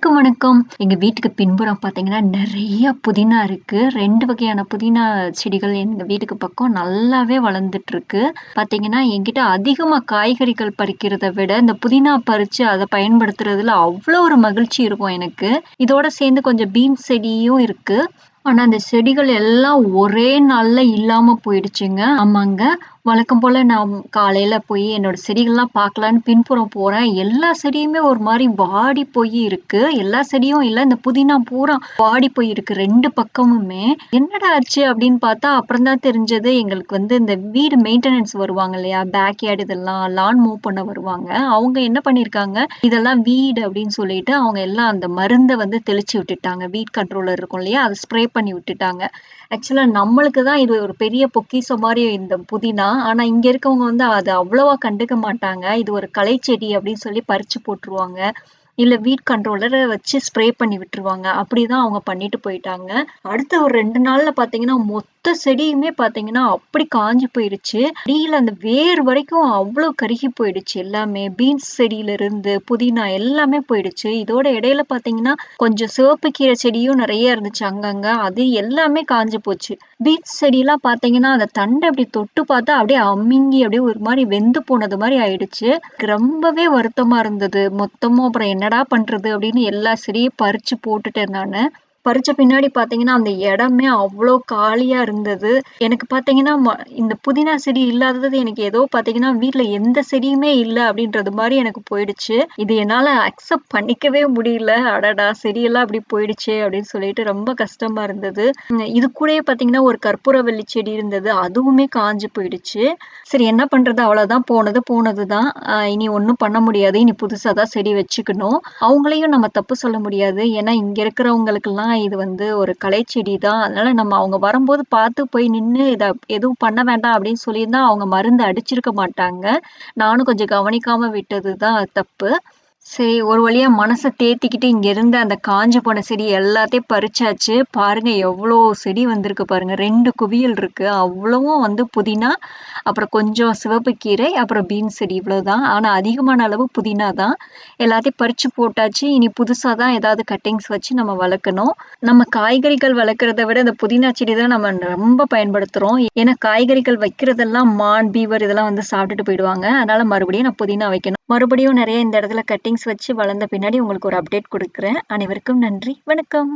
வணக்கம். எங்க வீட்டுக்கு பின்புறம் பார்த்தீங்கன்னா, நெறைய புதினா இருக்கு. 2 வகையான புதினா செடிகள் எங்க வீட்டுக்கு பக்கம் நல்லாவே வளர்ந்துட்டுருக்கு. பார்த்தீங்கன்னா, என்கிட்ட அதிகமா காய்கறிகள் பறிக்கிறத விட, இந்த புதினா பறிச்சு அத பயன்படுத்துறதுல அவ்ளோ ஒரு மகிழ்ச்சி இருக்கும் எனக்கு. இதோட சேர்ந்து கொஞ்சம் பீன்ஸ் செடியும் இருக்கு. ஆனா, அந்த செடிகள் எல்லாம் ஒரே நாள்ல இல்லாம போயிடுச்சுங்க. ஆமாங்க. வழக்கம் போல நான் காலையில போய் என்னோட செடிகள்லாம் பார்க்கலான்னு பின்புறம் போறேன். எல்லா செடியுமே ஒரு மாரி வாடி போய் இருக்கு. எல்லா செடியும் இல்ல. இந்த புதினா பூரா வாடி போய் இருக்கு 2 பக்கமுமே. என்னடா ஆச்சு அப்படின்னு பார்த்தா, அப்புறம் தான் தெரிஞ்சது எங்களுக்கு வந்து இந்த வீடு மெயின்டனன்ஸ் வருவாங்க இல்லையா? பேக் யார்ட் இதெல்லாம் லான் மூவ் பண்ண வருவாங்க. அவங்க என்ன பண்ணியிருக்காங்க, இதெல்லாம் வீடு அப்படின்னு சொல்லிட்டு அவங்க எல்லாம் அந்த மருந்த வந்து தெளிச்சு விட்டுட்டாங்க. வீட் கண்ட்ரோலர் இருக்கும் இல்லையா? அத ஸ்ப்ரே பண்ணி விட்டுட்டாங்க. ஆக்சுவலா நம்மளுக்கு தான் இது ஒரு பெரிய பொக்கிஷம் மாரி இந்த புதினா. ஆனா, இங்க இருக்கவங்க வந்து அத அவ்வளவா கண்டுக்க மாட்டாங்க. இது ஒரு களைச்செடி அப்படின்னு சொல்லி பறிச்சு போட்டுருவாங்க. இல்ல வீட் கண்ட்ரோலர வச்சு ஸ்ப்ரே பண்ணி விட்டுருவாங்க. அப்படிதான் அவங்க பண்ணிட்டு போயிட்டாங்க. அடுத்த ஒரு 2 நாள்ல பார்த்தீங்கன்னா, மொத்த செடியுமே பார்த்தீங்கன்னா, அப்படி காஞ்சு போயிருச்சு. அடியில அந்த வேர் வரைக்கும் அவ்ளோ கருகி போயிடுச்சு எல்லாமே. பீன்ஸ் செடியிலருந்து, புதினா எல்லாமே போயிடுச்சு. இதோட இடையில பார்த்தீங்கன்னா, கொஞ்சம் சிவப்பு கீரை செடியும் நெறைய இருந்துச்சு அங்கங்க. அது எல்லாமே காஞ்சு போச்சு. பீன்ஸ் செடிலாம் பார்த்தீங்கன்னா, அந்த தண்ட அப்படி தொட்டு பார்த்தா அப்படியே அமுங்கி அப்படியே ஒரு மாரி வெந்து போனது மாரி ஆயிடுச்சு. எனக்கு ரொம்பவே வருத்தமா இருந்தது. மொத்தமும் அப்புறம் என்னடா பண்றது அப்படின்னு எல்லா செடியும் பறிச்சு போட்டுட்டேன் நானு. பறிச்ச பின்னாடி பார்த்தீங்கன்னா, அந்த இடமே அவ்ளோ காலியா இருந்தது. எனக்கு பார்த்தீங்கன்னா, இந்த புதினா செடி இல்லாதது எனக்கு ஏதோ பார்த்தீங்கன்னா, வீட்ல எந்த செடியுமே இல்ல அப்படின்றது மாரி எனக்கு போயிடுச்சு. இது என்னால அக்செப்ட் பண்ணிக்கவே முடியல. அடடா! செடியெல்லாம் இப்படி போயிடுச்சே அப்படின்னு சொல்லிட்டு ரொம்ப கஷ்டமா இருந்தது. இது கூடயே பார்த்தீங்கன்னா, ஒரு கற்பூரவள்ளி செடி இருந்தது. அதுவுமே காஞ்சு போயிடுச்சு. சரி என்ன பண்றது? அவ்வளோதான் போனது போனது தான். இனி ஒண்ணும் பண்ண முடியாது. இனி புதுசா தான் செடி வச்சுக்கணும். அவங்களையும் நம்ம தப்பு சொல்ல முடியாது. ஏன்னா, இங்க இருக்கிறவங்களுக்கெல்லாம் இது வந்து ஒரு கலைச்செடி தான். அதனால நம்ம அவங்க வரும்போது பார்த்து போய் நின்னு இத எதுவும் பண்ண வேண்டாம் அப்படின்னு சொல்லியிருந்தா, அவங்க மருந்து அடிச்சிருக்க மாட்டாங்க. நானும் கொஞ்சம் கவனிக்காம விட்டது தான் தப்பு. சரி, ஒரு வழியா மனச தேத்திக்கிட்டு இங்க இருந்த அந்த காஞ்சு போன செடி எல்லாத்தையும் பறிச்சாச்சு. பாருங்க எவ்ளோ செடி வந்திருக்கு பாருங்க. 2 குவியல் இருக்கு. அவ்வளவும் வந்து புதினா, அப்புறம் கொஞ்சம் சிவப்பு கீரை, அப்புறம் பீன்ஸ் செடி இவ்வளோதான். ஆனா அதிகமான அளவு புதினா தான். எல்லாத்தையும் பறிச்சு போட்டாச்சு. இனி புதுசா தான் ஏதாவது கட்டிங்ஸ் வச்சு நம்ம வளர்க்கணும். நம்ம காய்கறிகள் வளர்க்கிறத விட இந்த புதினா செடி தான் நம்ம ரொம்ப பயன்படுத்துறோம். ஏன்னா காய்கறிகள் வைக்கிறதெல்லாம் மான், பீவர் இதெல்லாம் வந்து சாப்பிட்டுட்டு போயிடுவாங்க. அதனால மறுபடியும் நான் புதினா வைக்கணும். மறுபடியும் நெறைய இந்த இடத்துல கட்டிங்ஸ் வச்சு வளர்ந்த பின்னாடி உங்களுக்கு ஒரு அப்டேட் குடுக்குறேன். அனைவருக்கும் நன்றி. வணக்கம்.